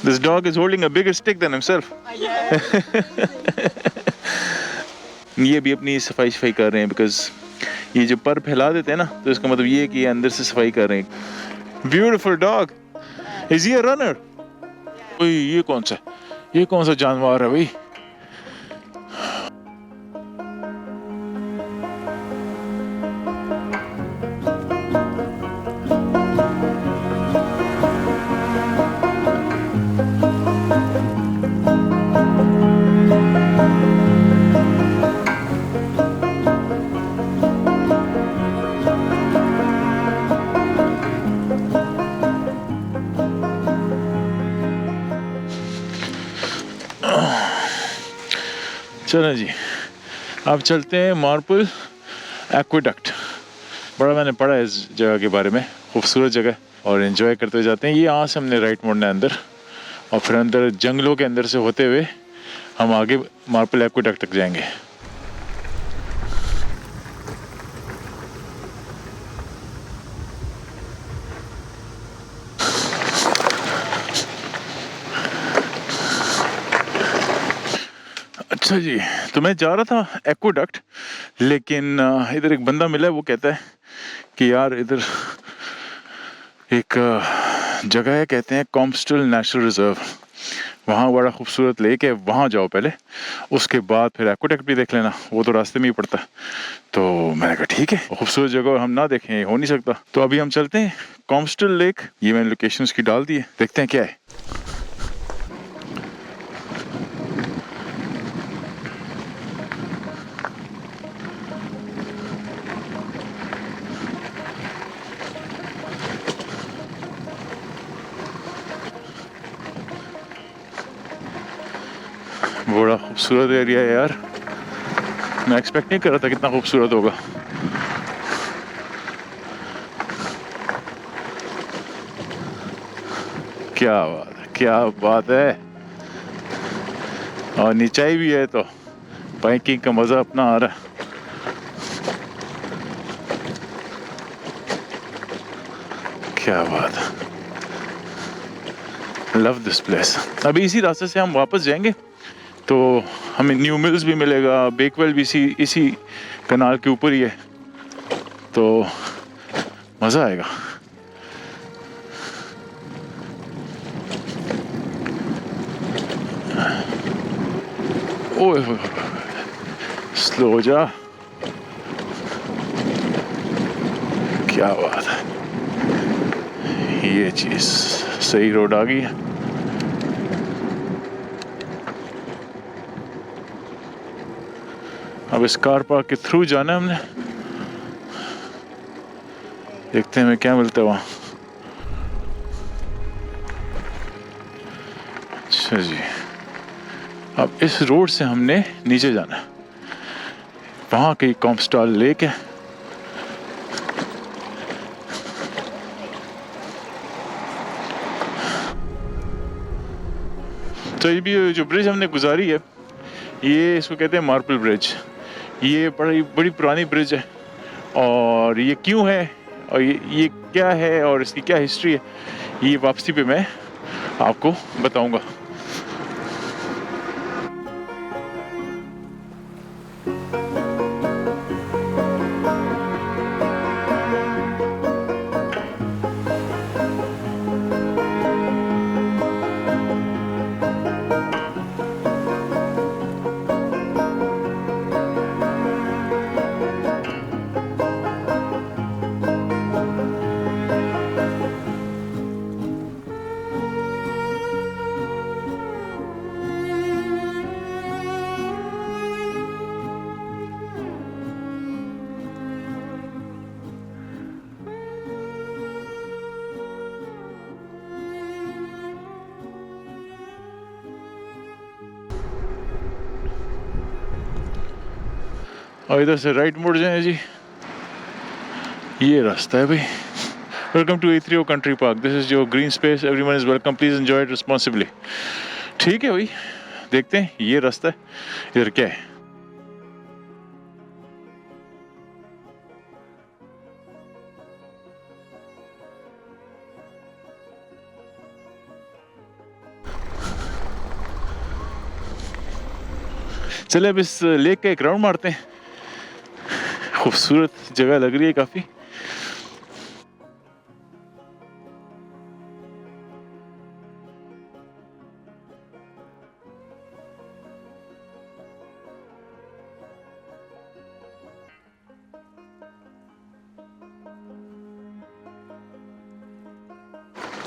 This dog is holding a bigger stick than himself. ये भी अपनी सफाई सफाई कर रहे हैं, बिकॉज ये जो पर फैला देते हैं ना, तो इसका मतलब ये है कि ये अंदर से सफाई कर रहे हैं। Beautiful dog. Is he a runner? ये कौन सा जानवर है भाई? चलो जी, अब चलते हैं मार्बल एक्वेडक्ट। बड़ा मैंने पढ़ा है इस जगह के बारे में, खूबसूरत जगह, और एंजॉय करते हुए जाते हैं। ये यहाँ से हमने राइट मोड़ना है अंदर, और फिर अंदर जंगलों के अंदर से होते हुए हम आगे मार्बल एक्वेडक्ट तक जाएंगे। अच्छा जी, तो मैं जा रहा था एक्वेडक्ट, लेकिन इधर एक बंदा मिला है, वो कहता है कि यार इधर एक जगह है, कहते हैं कॉम्स्टल नेशनल रिजर्व, वहाँ बड़ा खूबसूरत लेक है, वहाँ जाओ पहले, उसके बाद फिर एक्वेडक्ट भी देख लेना, वो तो रास्ते में ही पड़ता है। तो मैंने कहा ठीक है, खूबसूरत जगह हम ना देखें हो नहीं सकता। तो अभी हम चलते हैं कॉम्स्टल लेक। ये मैंने लोकेशन उसकी डाल दी है, देखते हैं क्या है। बड़ा खूबसूरत एरिया है यार, मैं एक्सपेक्ट नहीं कर रहा था कितना खूबसूरत होगा। क्या बात है, क्या बात है। और नीचाई भी है तो बाइकिंग का मज़ा अपना आ रहा है। क्या बात है, लव दिस प्लेस। अभी इसी रास्ते से हम वापस जाएंगे तो हमें न्यू मिल्स भी मिलेगा, बेकवेल भी इसी कनाल के ऊपर ही है, तो मज़ा आएगा। ओए स्लो जा, क्या बात है, ये चीज़ सही रोड आ गई है। अब इस कार पार्क के थ्रू जाना है हमने, देखते हैं हमें क्या मिलता है वहाँ। अच्छा जी, अब इस रोड से हमने नीचे जाना है, वहाँ की कॉम्स्टल लेक है। तो ये भी जो ब्रिज हमने गुजारी है, ये इसको कहते हैं मार्बल ब्रिज। ये बड़ी पुरानी ब्रिज है, और ये क्यों है और ये क्या है और इसकी क्या हिस्ट्री है, ये वापसी पे मैं आपको बताऊंगा। और इधर से राइट मुड़ जाए जी, ये रास्ता है भाई। Welcome to A30 country park, this is your green space, everyone is welcome, please enjoy it responsibly. ठीक है भाई, देखते हैं ये रास्ता है, इधर क्या है। चले अब इस लेक का एक राउंड मारते हैं। खूबसूरत जगह लग रही है काफ़ी।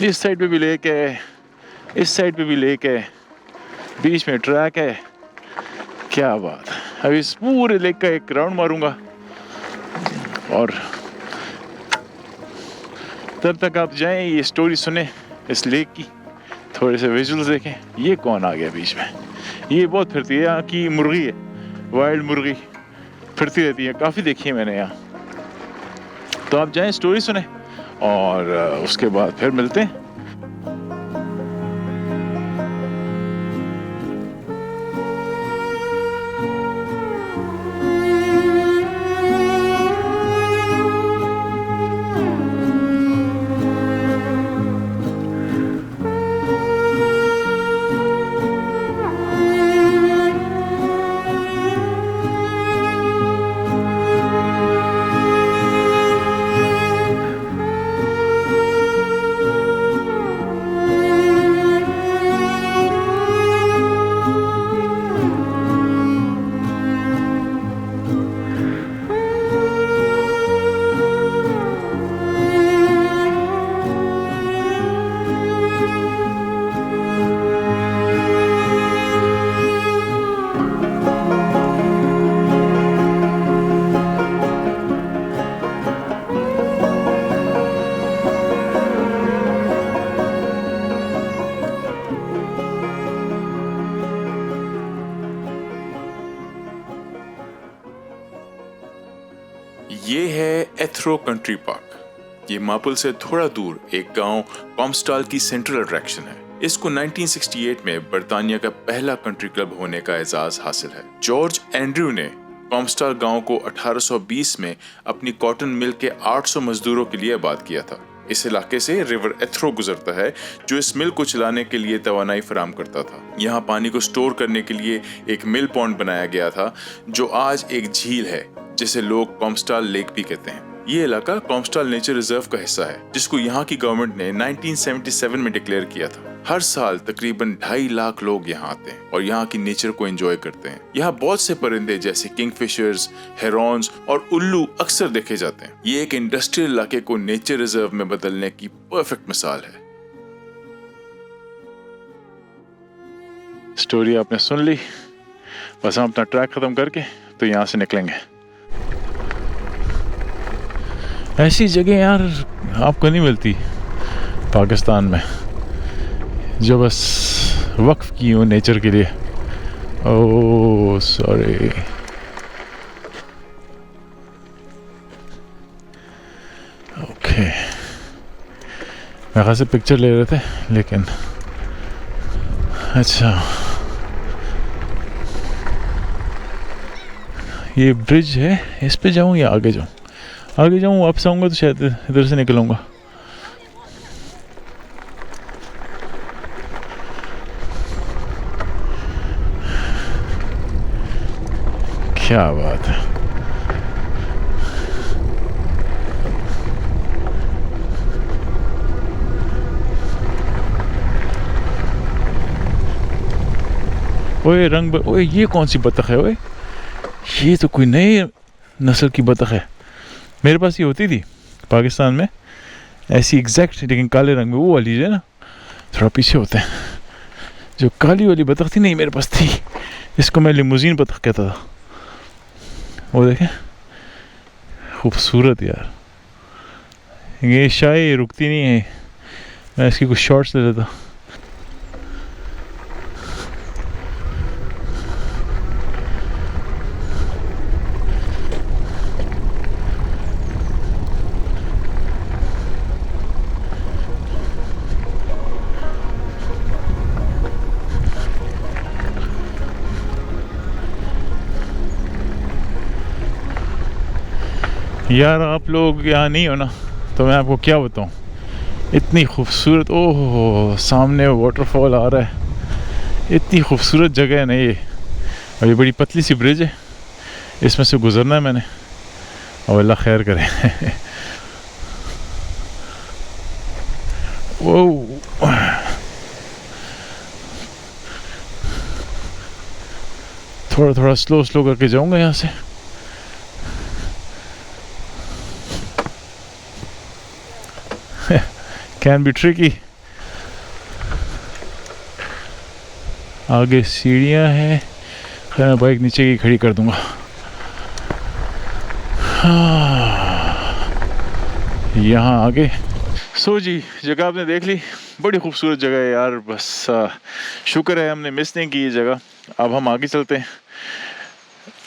इस साइड पे भी लेक है, इस साइड पे भी लेक है, बीच में ट्रैक है। क्या बात है। अब इस पूरे लेक का एक राउंड मारूंगा और तब तक आप जाएं, ये स्टोरी सुने इस लेक की, थोड़े से विजुअल्स देखें। ये कौन आ गया बीच में? ये बहुत फिरती है, यहाँ की मुर्गी है, वाइल्ड मुर्गी फिरती रहती है, काफ़ी देखी है मैंने यहाँ। तो आप जाएं, स्टोरी सुने और उसके बाद फिर मिलते हैं। ये है एथरो कंट्री पार्क। ये मापुल से थोड़ा दूर एक गांव कॉम्स्टाल की सेंट्रल अट्रैक्शन है। इसको 1968 में बर्तानिया का पहला कंट्री क्लब होने का एजाज हासिल है। जॉर्ज एंड्रयू ने कॉम्स्टाल गांव को 1820 में अपनी कॉटन मिल के 800 मजदूरों के लिए आबाद किया था। इस इलाके से रिवर एथरो गुजरता है जो इस मिल को चलाने के लिए तवानाई फराम करता था। यहाँ पानी को स्टोर करने के लिए एक मिल पॉन्ड बनाया गया था जो आज एक झील है जिसे लोग कॉम्स्टाल लेक भी कहते हैं। ये इलाका कॉम्स्टाल नेचर रिजर्व का हिस्सा है जिसको यहाँ की गवर्नमेंट ने 1977 में डिक्लेयर किया था। हर साल तकरीबन 2.5 लाख लोग यहाँ आते हैं और यहाँ की नेचर को एंजॉय करते हैं। यहाँ बहुत से परिंदे जैसे किंगफिशर्स, हेरॉन्स और उल्लू अक्सर देखे जाते हैं। ये एक इंडस्ट्रियल इलाके को नेचर रिजर्व में बदलने की परफेक्ट मिसाल है। स्टोरी आपने सुन ली, बस हम अपना ट्रैक खत्म करके तो यहाँ से निकलेंगे। ऐसी जगह यार आपको नहीं मिलती पाकिस्तान में जो बस वक्फ की हो नेचर के लिए। Oh sorry, okay. मैं खासे पिक्चर ले रहे थे लेकिन अच्छा, ये ब्रिज है, इस पे जाऊँ या आगे जाऊँ? आगे जाऊँ, वापस आऊँगा तो शायद इधर से निकलूँगा। क्या बात है। ओए ओए ये कौन सी बतख है? ओए ये तो कोई नई नस्ल की बतख है। मेरे पास ये होती थी पाकिस्तान में ऐसी एग्जैक्ट, लेकिन काले रंग में, वो वाली है ना, थोड़ा पीछे होते हैं। जो काली वाली बतख थी नहीं मेरे पास थी, इसको मैं लिमोजीन बतख कहता था। वो देखें, खूबसूरत यार। ये शायद रुकती नहीं है, मैं इसकी कुछ शॉर्ट्स ले लेता। यार आप लोग यहाँ नहीं हो ना तो मैं आपको क्या बताऊँ, इतनी खूबसूरत, ओह सामने वाटरफॉल आ रहा है, इतनी खूबसूरत जगह है ना ये। और ये बड़ी पतली सी ब्रिज है, इसमें से गुजरना है मैंने, और अल्लाह खैर करे। वो थोड़ा थोड़ा स्लो स्लो करके जाऊंगा यहाँ से। Can be tricky. आगे सीढ़ियाँ हैं, खैर मैं बाइक नीचे की खड़ी कर दूंगा। यहाँ आगे सो जी, जगह आपने देख ली, बड़ी खूबसूरत जगह है यार। बस शुक्र है हमने मिस नहीं की ये जगह। अब हम आगे चलते हैं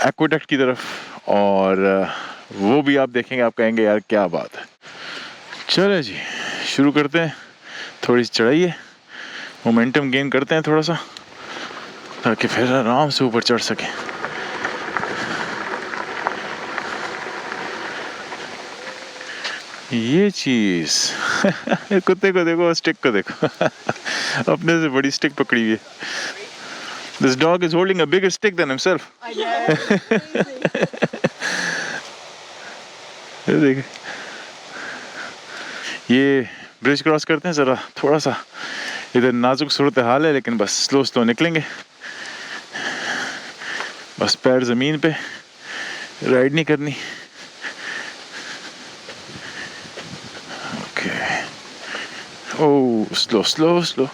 एक्वेडक्ट की तरफ, और वो भी आप देखेंगे, आप कहेंगे यार क्या बात है। चले जी, शुरू करते हैं। थोड़ी सी चढ़ाई है, मोमेंटम गेन करते हैं थोड़ा सा, ताकि फिर आराम से ऊपर चढ़ सकें। ये चीज कुत्ते को देखो, स्टिक को देखो। अपने से बड़ी स्टिक पकड़ी हुई है। This dog is holding a bigger stick than himself. देखिए, ये ब्रिज क्रॉस करते हैं, ज़रा थोड़ा सा इधर नाजुक सूरत हाल है, लेकिन बस स्लो स्लो निकलेंगे। बस पैर ज़मीन पे, राइड नहीं करनी। ओके, ओह स्लो स्लो स्लो।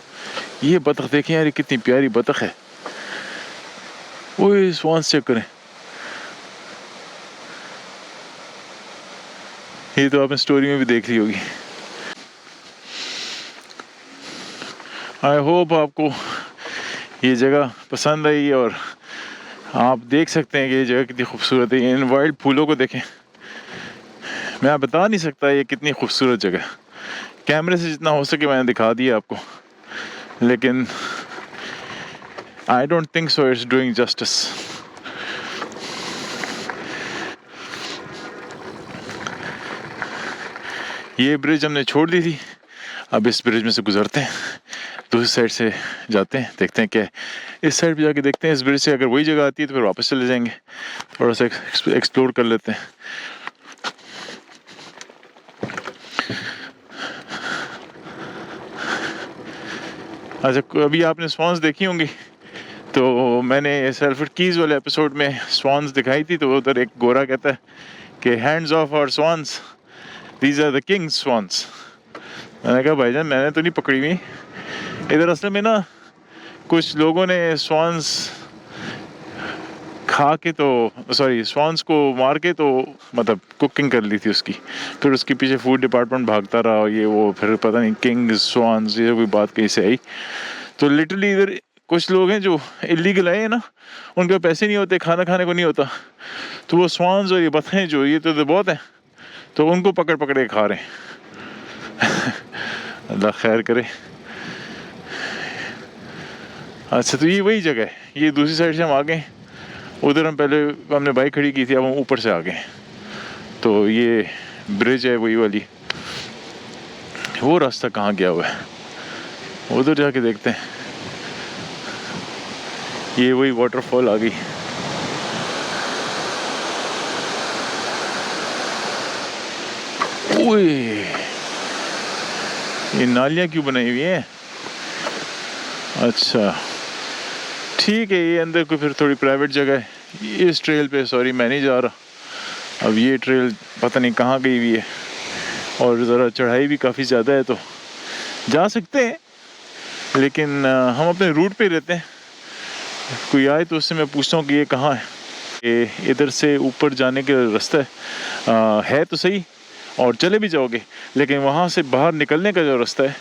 ये बतख देखें यार, ये कितनी प्यारी बतख है। ओए स्वांस चेक करें, ये तो आपने स्टोरी में भी देख ली होगी। आई होप आपको ये जगह पसंद आई, और आप देख सकते हैं कि ये जगह कितनी खूबसूरत है। इन वाइल्ड फूलों को देखें, मैं बता नहीं सकता ये कितनी खूबसूरत जगह है। कैमरे से जितना हो सके मैंने दिखा दिया आपको, लेकिन I don't think so it's doing justice. ये ब्रिज हमने छोड़ दी थी, अब इस ब्रिज में से गुजरते हैं, दूसरी साइड से जाते हैं, देखते हैं क्या है। इस साइड पे जाके देखते हैं इस ब्रिज से अगर वही जगह आती है तो फिर वापस चले जाएंगे, थोड़ा सा एक्सप्लोर कर लेते हैं। अच्छा, अभी आपने स्वॉन्स देखी होंगी, तो मैंने सल्फर कीज वाले एपिसोड में स्वॉन्स दिखाई थी, तो उधर एक गोरा कहता है कि hands off our swans, these are the king's swans. मैंने कहा भाईजान मैंने तो नहीं पकड़ी हुई। इधर असल में ना कुछ लोगों ने स्वॉन्स खा के, तो सॉरी स्वॉन्स को मार के, तो मतलब कुकिंग कर ली थी उसकी, फिर उसके पीछे फूड डिपार्टमेंट भागता रहा, और ये वो, फिर पता नहीं किंग स्वॉन्स ये कोई बात कहीं से आई। तो लिटरली इधर कुछ लोग हैं जो इलीगल आए हैं ना, उनके पैसे नहीं होते, खाना खाने को नहीं होता, तो वो स्वॉन्स और ये बतखें जो ये तो बहुत हैं, तो उनको पकड़ पकड़ के खा रहे हैं। अल्लाह खैर करे। अच्छा, तो ये वही जगह है, ये दूसरी साइड से हम आ गए, उधर हम पहले हमने बाइक खड़ी की थी, अब हम ऊपर से आ गए। तो ये ब्रिज है वही वाली, वो रास्ता कहाँ गया हुआ है, उधर जाके देखते हैं। ये वही वाटरफॉल आ गई। ओए, ये नालियाँ क्यों बनाई हुई हैं? अच्छा ठीक है, ये अंदर को फिर थोड़ी प्राइवेट जगह है। इस ट्रेल पे सॉरी मैं नहीं जा रहा, अब ये ट्रेल पता नहीं कहाँ गई हुई है, और ज़रा चढ़ाई भी काफ़ी ज़्यादा है, तो जा सकते हैं, लेकिन हम अपने रूट पे रहते हैं। कोई आए तो उससे मैं पूछता हूँ कि ये कहाँ है, ये इधर से ऊपर जाने का रास्ता है तो सही, और चले भी जाओगे, लेकिन वहाँ से बाहर निकलने का जो रास्ता है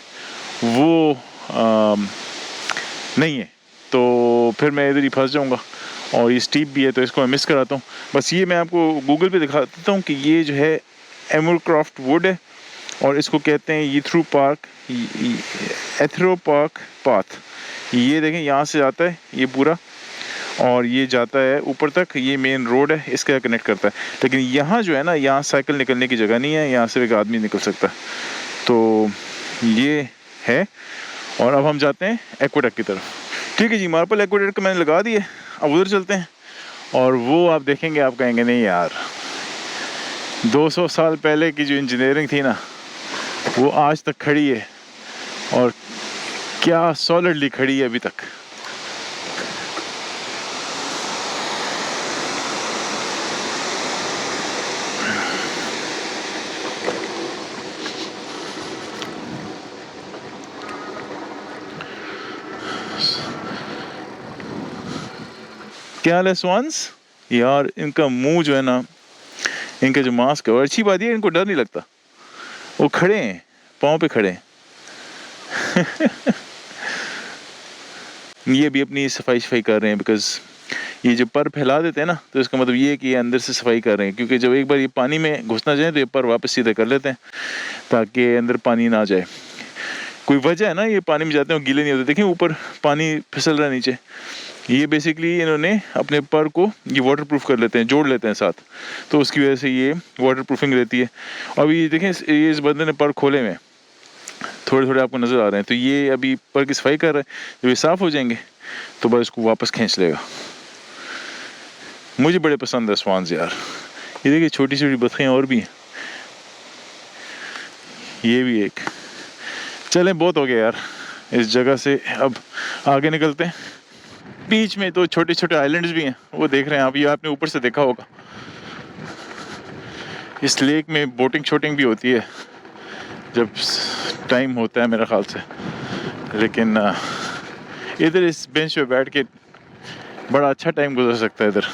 वो नहीं है, तो फिर मैं इधर ही फंस जाऊँगा, और ये स्टीप भी है, तो इसको मैं मिस कराता हूँ। बस ये मैं आपको गूगल पे दिखा देता हूँ कि ये जो है एमरक्रॉफ्ट वुड है, और इसको कहते हैं यीथ्रू पार्क, एथरो पार्क पाथ। ये देखें यहाँ से जाता है ये पूरा, और ये जाता है ऊपर तक, ये मेन रोड है, इसका कनेक्ट करता है। लेकिन यहाँ जो है ना, यहाँ साइकिल निकलने की जगह नहीं है, यहाँ से एक आदमी निकल सकता है, तो ये है। और अब हम जाते हैं एक्वेडक्ट की तरफ। ठीक है जी, मार्बल एक्वेडक्ट मैंने लगा दिए। अब उधर चलते हैं और वो आप देखेंगे, आप कहेंगे नहीं यार, 200 साल पहले की जो इंजीनियरिंग थी ना, वो आज तक खड़ी है और क्या सॉलिडली खड़ी है अभी तक। क्या हाल है स्वान्स? यार इनका मुंह जो है ना, इनका जो मास्क है, और अच्छी बात है इनको डर नहीं लगता, वो खड़े हैं, पाँव पे खड़े हैं। ये भी अपनी सफाई कर रहे हैं, बिकॉज ये जो पर फैला देते हैं ना, तो इसका मतलब ये है कि ये अंदर से सफाई कर रहे हैं, क्योंकि जब एक बार ये पानी में घुसना जाए तो ये पर वापस सीधे कर लेते हैं ताकि अंदर पानी ना जाए। कोई वजह है ना, ये पानी में जाते हैं और गीले नहीं होते। देखें ऊपर पानी फिसल रहा है नीचे। ये बेसिकली इन्होंने अपने पर को ये वाटर प्रूफ कर लेते हैं, जोड़ लेते हैं साथ, तो उसकी वजह से ये वाटर प्रूफिंग रहती है। अभी ये देखें, ये इस बंदे ने पर खोले हुए हैं, थोड़े थोड़े आपको नज़र आ रहे हैं, तो ये अभी पर की सफाई कर रहा है। जब ये साफ़ हो जाएंगे तो बस इसको वापस खींच लेगा। मुझे बड़े पसंद है स्वान्स यार। ये देखिए छोटी छोटी बतखें और भी हैं, ये भी एक। चलें, बहुत हो गया यार इस जगह से, अब आगे निकलते हैं। बीच में तो छोटे छोटे आइलैंड्स भी हैं, वो देख रहे हैं आप, ये आपने ऊपर से देखा होगा। इस लेक में बोटिंग शोटिंग भी होती है जब टाइम होता है मेरे ख्याल से, लेकिन इधर इस बेंच पे बैठ के बड़ा अच्छा टाइम गुजर सकता है इधर।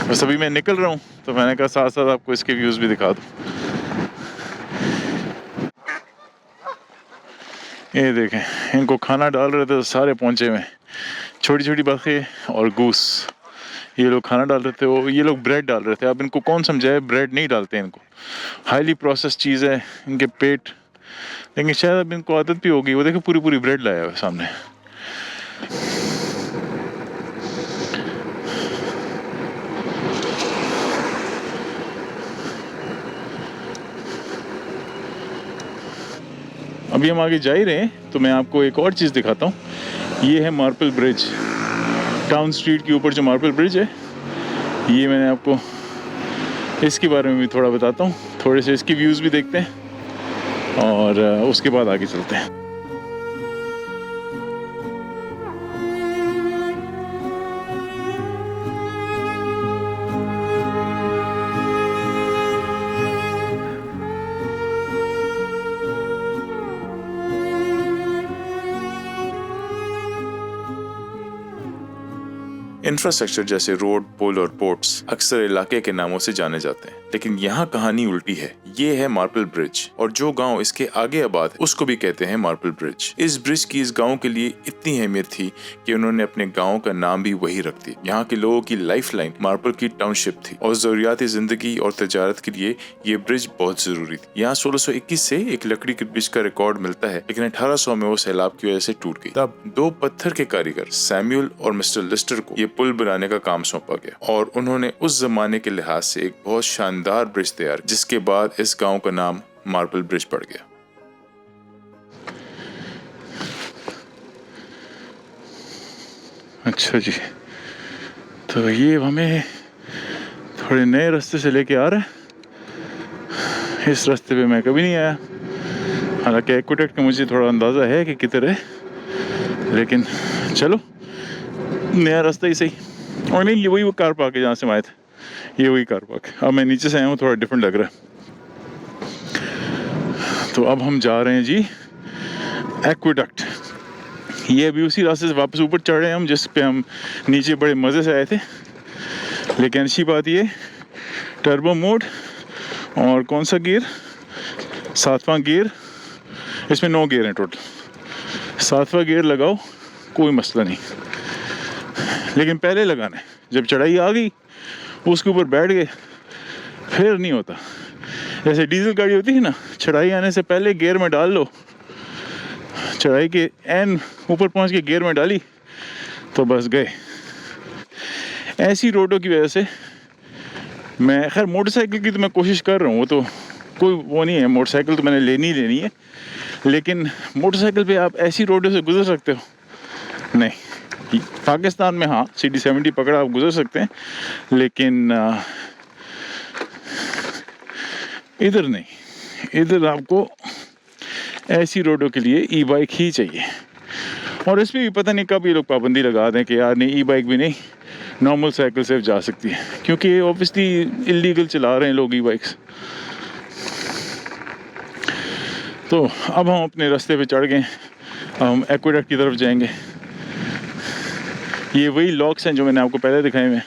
बस अभी मैं निकल रहा हूँ तो मैंने कहा साथ साथ आपको इसके व्यूज़ भी दिखा दूँ। ये देखें, इनको खाना डाल रहे थे तो सारे पहुँचे हुए, छोटी छोटी बतखें और गूस, ये लोग खाना डाल रहे थे। वो ये लोग ब्रेड डाल रहे थे। अब इनको कौन समझाए, ब्रेड नहीं डालते इनको, हाईली प्रोसेस चीज़ है इनके पेट, लेकिन शायद अब इनको आदत भी होगी। वो देखो पूरी पूरी ब्रेड लाया हुआ है सामने। अभी हम आगे जा ही रहे हैं तो मैं आपको एक और चीज़ दिखाता हूँ। ये है मार्बल ब्रिज, टाउन स्ट्रीट के ऊपर जो मार्बल ब्रिज है, ये मैंने आपको इसके बारे में भी थोड़ा बताता हूँ। थोड़े से इसके व्यूज़ भी देखते हैं और उसके बाद आगे चलते हैं। इंफ्रास्ट्रक्चर जैसे रोड, पुल और पोर्ट्स अक्सर इलाके के नामों से जाने जाते हैं, लेकिन यहाँ कहानी उल्टी है। ये है मार्बल ब्रिज, और जो गांव इसके आगे आबाद है उसको भी कहते हैं मार्बल ब्रिज। इस ब्रिज की इस गांव के लिए इतनी अहमियत थी कि उन्होंने अपने गांव का नाम भी वही रख दिया। यहाँ के लोगों की लाइफलाइन मार्बल की टाउनशिप थी और जरूरियाती जिंदगी और तजारत के लिए ये ब्रिज बहुत जरूरी थी। यहाँ 1621 से एक लकड़ी के ब्रिज का रिकॉर्ड मिलता है, लेकिन 1800 में वो सैलाब की वजह से टूट गई। तब 2 पत्थर के कारीगर सैमुअल और मिस्टर लिस्टर को ये पुल बनाने का काम सौंपा गया और उन्होंने उस जमाने के लिहाज से एक बहुत शानदार ब्रिज तैयार, जिसके बाद इस गांव का नाम मार्बल ब्रिज पड़ गया। अच्छा जी, तो ये हमें थोड़े नए रास्ते से लेके आ रहा है। इस रास्ते पे मैं कभी नहीं आया, हालांकि एक्वेडक्ट का मुझे थोड़ा अंदाज़ा है कि किधर है, लेकिन चलो नया रास्ता ही सही। और नहीं, ये वही वो कार पार्क है जहाँ से हम आए थे, ये वही कार पार्क। अब मैं नीचे से आया हूँ, थोड़ा डिफरेंट लग रहा है। तो अब हम जा रहे हैं जी एक्वेडक्ट। ये अभी उसी रास्ते से वापस ऊपर चढ़ रहे हैं हम, जिस पे हम नीचे बड़े मज़े से आए थे। लेकिन अच्छी बात ये, टर्बो मोड और कौन सा गियर, 7वां गियर, इसमें 9 गियर हैं टोटल। 7वां गियर लगाओ, कोई मसला नहीं, लेकिन पहले लगाना है। जब चढ़ाई आ गई उसके ऊपर बैठ गए फिर नहीं होता। जैसे डीजल गाड़ी होती है ना, चढ़ाई आने से पहले गियर में डाल लो, चढ़ाई के एन ऊपर पहुंच के गियर में डाली तो बस गए। ऐसी रोडों की वजह से मैं, खैर मोटरसाइकिल की तो मैं कोशिश कर रहा हूँ, वो तो कोई वो नहीं है, मोटरसाइकिल तो मैंने लेनी है, लेकिन मोटरसाइकिल पे आप ऐसी रोडों से गुजर सकते हो नहीं, पाकिस्तान में हाँ CD70 पकड़ा आप गुजर सकते हैं, लेकिन इधर नहीं, इधर आपको ऐसी रोडों के लिए ई बाइक ही चाहिए। और इस पर भी पता नहीं कब ये लोग पाबंदी लगा दें कि यार नहीं, ई बाइक भी नहीं, नॉर्मल साइकिल सिर्फ जा सकती है, क्योंकि ऑब्वियसली इलीगल चला रहे हैं लोग ई बाइक्स। तो अब हम अपने रास्ते पे चढ़ गए, हम एक्वेडक्ट की तरफ जाएंगे। ये वही लॉक्स हैं जो मैंने आपको पहले दिखाए हुए हैं।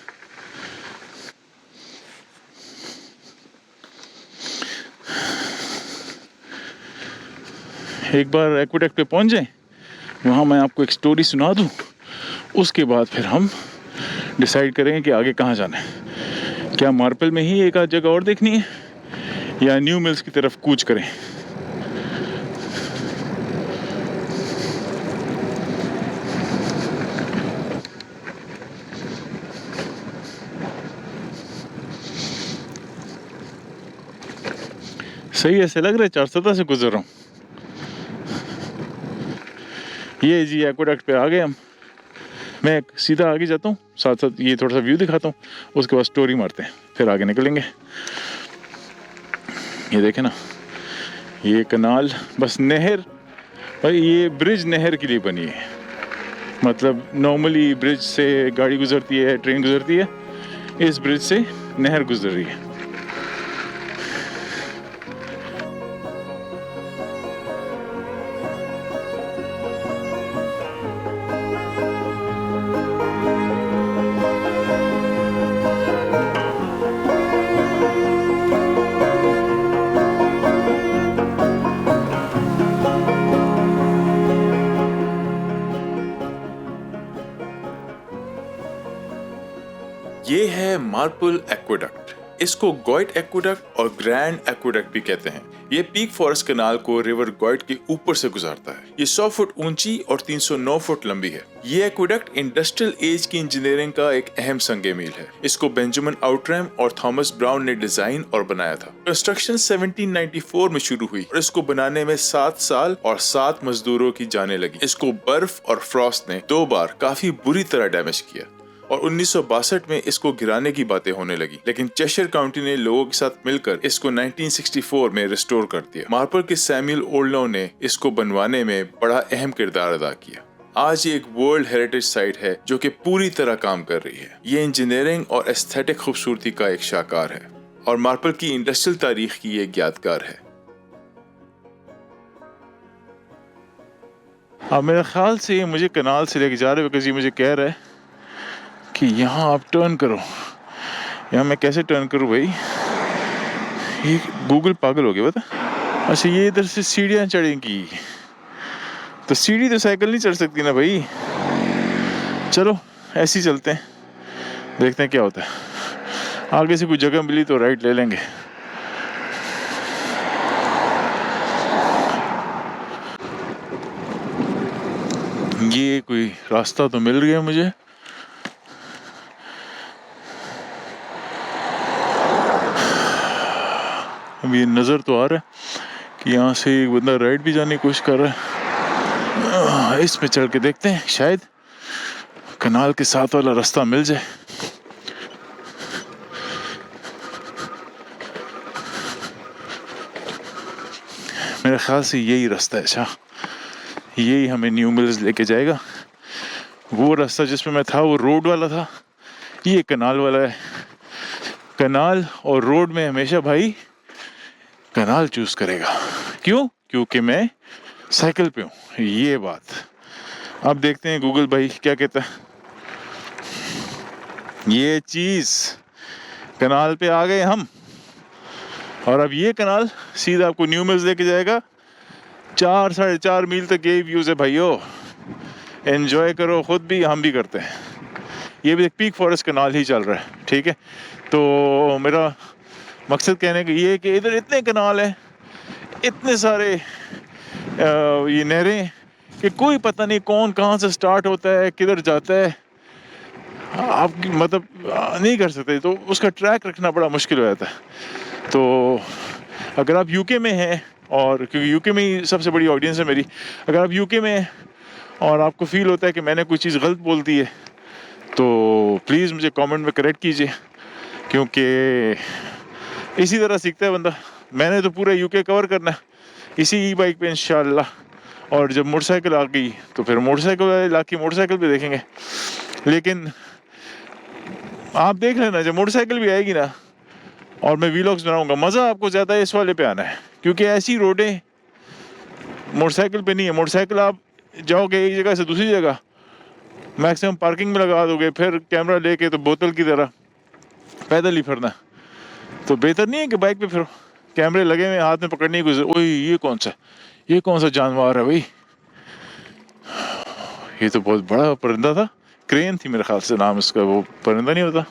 एक बार एक्वेडक्ट पे पहुंच जाए, वहाँ मैं आपको एक स्टोरी सुना दूँ, उसके बाद फिर हम डिसाइड करेंगे कि आगे कहाँ जाना है। क्या मार्पल में ही एक आध जगह और देखनी है या न्यू मिल्स की तरफ कूच करें। सही ऐसे लग रहा है 407 से गुजर रहा हूँ। ये जी एक्वेडक्ट पे आ गए हम। मैं सीधा आगे जाता हूँ, साथ साथ ये थोड़ा सा व्यू दिखाता हूँ, उसके बाद स्टोरी मारते हैं, फिर आगे निकलेंगे। ये देखें ना, ये कनाल, बस नहर भाई, ये ब्रिज नहर के लिए बनी है। मतलब नॉर्मली ब्रिज से गाड़ी गुजरती है, ट्रेन गुजरती है, इस ब्रिज से नहर गुजर रही है। ये है मार्पल एक्वेडक्ट। इसको गॉइट एक्वेडक्ट और ग्रैंड एक्वेडक्ट भी कहते हैं। ये पीक फॉरेस्ट कनाल को रिवर गॉइट के ऊपर से गुजारता है। ये 100 फुट ऊंची और 309 फुट लंबी है। ये एक्वेडक्ट इंडस्ट्रियल एज की इंजीनियरिंग का एक अहम संग मील है। इसको बेंजामिन आउट्रैम और थॉमस ब्राउन ने डिजाइन और बनाया था। कंस्ट्रक्शन 1794 में शुरू हुई और इसको बनाने में 7 साल और 7 मजदूरों की जाने लगी। इसको बर्फ और फ्रॉस्ट ने 2 बार काफी बुरी तरह डैमेज किया और 1962 में इसको गिराने की बातें होने लगी, लेकिन चेशर काउंटी ने लोगों के साथ मिलकर इसको 1964 में रिस्टोर कर दिया। मार्पल के सैमुअल ओल्डनो ने इसको बनवाने में बड़ा अहम किरदार अदा किया। आज ये एक वर्ल्ड हेरिटेज साइट है जो कि पूरी तरह काम कर रही है। ये इंजीनियरिंग और एस्थेटिक खूबसूरती का एक शाहकार है और मार्पल की इंडस्ट्रियल तारीख की एक यादगार है। अब मेरे ख्याल से मुझे कनाल से लेके जा रहे हैं, बिकॉज ये मुझे कह रहा है कि यहाँ आप टर्न करो। यहाँ मैं कैसे टर्न करूँ भाई? ये गूगल पागल हो गया, पता। अच्छा, ये इधर से सीढ़ियाँ चढ़ेंगी, तो सीढ़ी तो साइकिल नहीं चढ़ सकती ना भाई। चलो ऐसे ही चलते हैं, देखते हैं क्या होता है। आगे से कोई जगह मिली तो राइट ले लेंगे। ये कोई रास्ता तो मिल गया मुझे। अब ये नज़र तो आ रहा है कि यहाँ से एक बंदा राइट भी जाने की कोशिश कर रहा है। इस पे चढ़ के देखते हैं, शायद कनाल के साथ वाला रास्ता मिल जाए। मेरे ख्याल से यही रास्ता है। अच्छा, यही हमें न्यू मिल्स लेके जाएगा। वो रास्ता जिसमें मैं था वो रोड वाला था, ये कनाल वाला है। कनाल और रोड में हमेशा भाई कनाल चूज करेगा। क्यों? क्योंकि मैं साइकिल पे हूँ। ये बात। अब देखते हैं गूगल भाई क्या कहता है। ये चीज, कनाल पे आ गए हम, और अब ये कनाल सीधा आपको न्यू मिल्स लेके जाएगा। 4 साढ़े 4 मील तक यही व्यूज है भाइयों। एंजॉय करो, खुद भी, हम भी करते हैं। ये भी एक पीक फॉरेस्ट कनाल ही चल रहा है, ठीक है। तो मेरा मकसद कहने का ये है कि इधर इतने कनाल हैं, इतने सारे ये नहरें, कि कोई पता नहीं कौन कहाँ से स्टार्ट होता है, किधर जाता है, आप मतलब नहीं कर सकते। तो उसका ट्रैक रखना बड़ा मुश्किल हो जाता है। तो अगर आप यूके में हैं, और क्योंकि यूके में ही सबसे बड़ी ऑडियंस है मेरी, अगर आप यूके में हैं और आपको फील होता है कि मैंने कोई चीज़ गलत बोल दी है, तो प्लीज़ मुझे कमेंट में करेक्ट कीजिए, क्योंकि इसी तरह सीखता है बंदा। मैंने तो पूरा यूके कवर करना है इसी ई बाइक पे इंशाल्लाह, और जब मोटरसाइकिल आ गई तो फिर मोटरसाइकिल वाले इलाके मोटरसाइकिल पे देखेंगे। लेकिन आप देख लेना, जब मोटरसाइकिल भी आएगी ना और मैं वीलॉग्स बनाऊंगा, मज़ा आपको ज़्यादा इस वाले पे आना है, क्योंकि ऐसी रोडें मोटरसाइकिल पे नहीं है। मोटरसाइकिल आप जाओगे एक जगह से दूसरी जगह, मैक्सिमम पार्किंग में लगा दोगे, फिर कैमरा लेके तो बोतल की तरह पैदल ही फिरना। तो बेहतर नहीं है कि बाइक पे फिरो, कैमरे लगे हुए हाथ में पकड़ने की ओए ये कौन सा जानवर है भाई, ये तो बहुत बड़ा परिंदा था, क्रेन थी मेरे ख्याल से नाम इसका, वो परिंदा नहीं होता।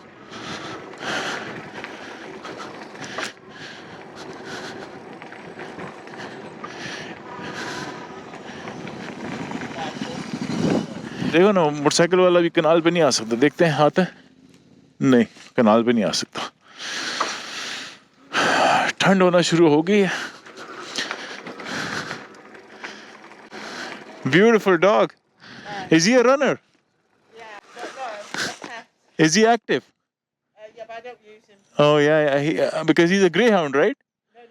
देखो ना, मोटरसाइकिल वाला भी कनाल पे नहीं आ सकता, देखते हैं आता है, नहीं कनाल पे नहीं आ सकता। ठंड होना शुरू हो गई है। Beautiful dog, is he a runner, Yeah, but no, okay. Is he active? Yeah, but I don't use him. Oh yeah, because he's a greyhound, right? No,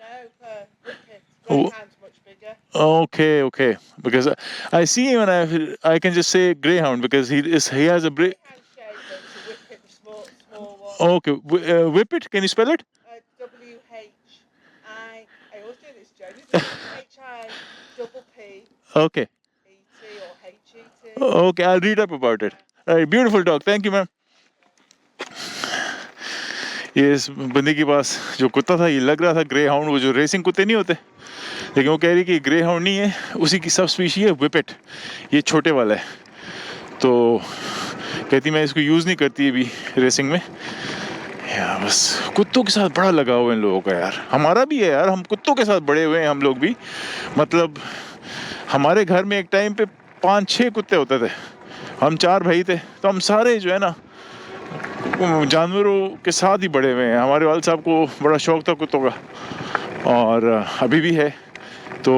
Whippet. Oh. Greyhound's much bigger. Okay, because I see him and I can just say greyhound because he has a Greyhound's shaven, so Whippet, the small one. okay, whip it. Can you spell it? W-H-I, I always do this, Joe. H-I-P-P-E-T Okay, or H-E-T. okay, I'll read up about it. All right, beautiful dog. Thank you, ma'am. ये इस बंदे के पास जो कुत्ता था, ये लग रहा था ग्रे हाउंड, वो जो रेसिंग कुत्ते नहीं होते, लेकिन वो कह रही कि ग्रे हाउंड नहीं है, उसी की सब स्पीशी है विपेट, ये छोटे वाला है। तो कहती मैं इसको यूज़ नहीं करती अभी रेसिंग में यार, बस कुत्तों के साथ बड़ा लगाव है इन लोगों का यार। हमारा भी है यार, हम कुत्तों के साथ बड़े हुए हैं हम लोग भी। मतलब हमारे घर में एक टाइम पे 5-6 कुत्ते होते थे, हम 4 भाई थे, तो हम सारे जो है ना जानवरों के साथ ही बड़े हुए हैं। हमारे वाल साहब को बड़ा शौक था कुत्तों का, और अभी भी है। तो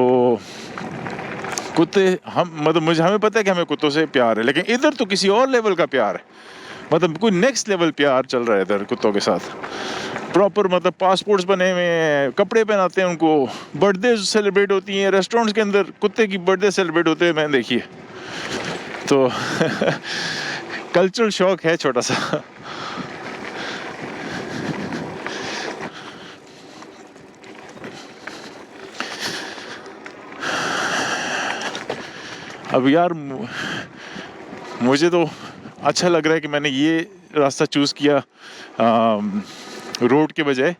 कुत्ते हम मतलब हमें पता है कि हमें कुत्तों से प्यार है, लेकिन इधर तो किसी और लेवल का प्यार है, मतलब कोई नेक्स्ट लेवल प्यार चल रहा है इधर कुत्तों के साथ। प्रॉपर मतलब पासपोर्ट्स बने हुए हैं, कपड़े पहनाते हैं उनको, बर्थडे सेलिब्रेट होती हैं, रेस्टोरेंट्स के अंदर कुत्ते की बर्थडे सेलिब्रेट होते हैं, मैंने देखी है। तो कल्चरल शौक है छोटा सा। अब यार मुझे तो अच्छा लग रहा है कि मैंने ये रास्ता चूज़ किया रोड के बजाय।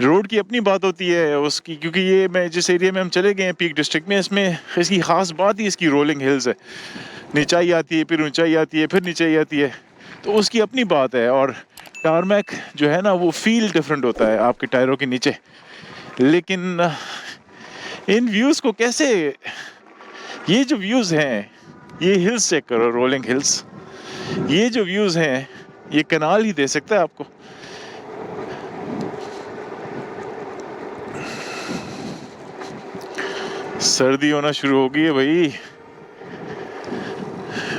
रोड की अपनी बात होती है उसकी, क्योंकि ये मैं जिस एरिया में हम चले गए हैं पीक डिस्ट्रिक्ट में, इसमें इसकी ख़ास बात ही इसकी रोलिंग हिल्स है। नीचाई आती है, फिर ऊंचाई आती है, फिर नीचाई आती है, तो उसकी अपनी बात है। और टारमैक जो है ना, वो फील डिफरेंट होता है आपके टायरों के नीचे। लेकिन इन व्यूज़ को कैसे, ये जो व्यूज़ हैं, ये हिल्स चेक करो, रोलिंग हिल्स, ये जो व्यूज़ हैं ये कनाल ही दे सकता है आपको। सर्दी होना शुरू हो गई है भाई।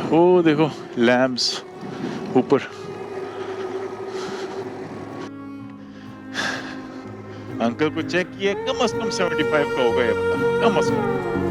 वो देखो लैम्प्स ऊपर, अंकल को चेक किया, कम से कम 75 का होगा ये बंदा, कम से कम।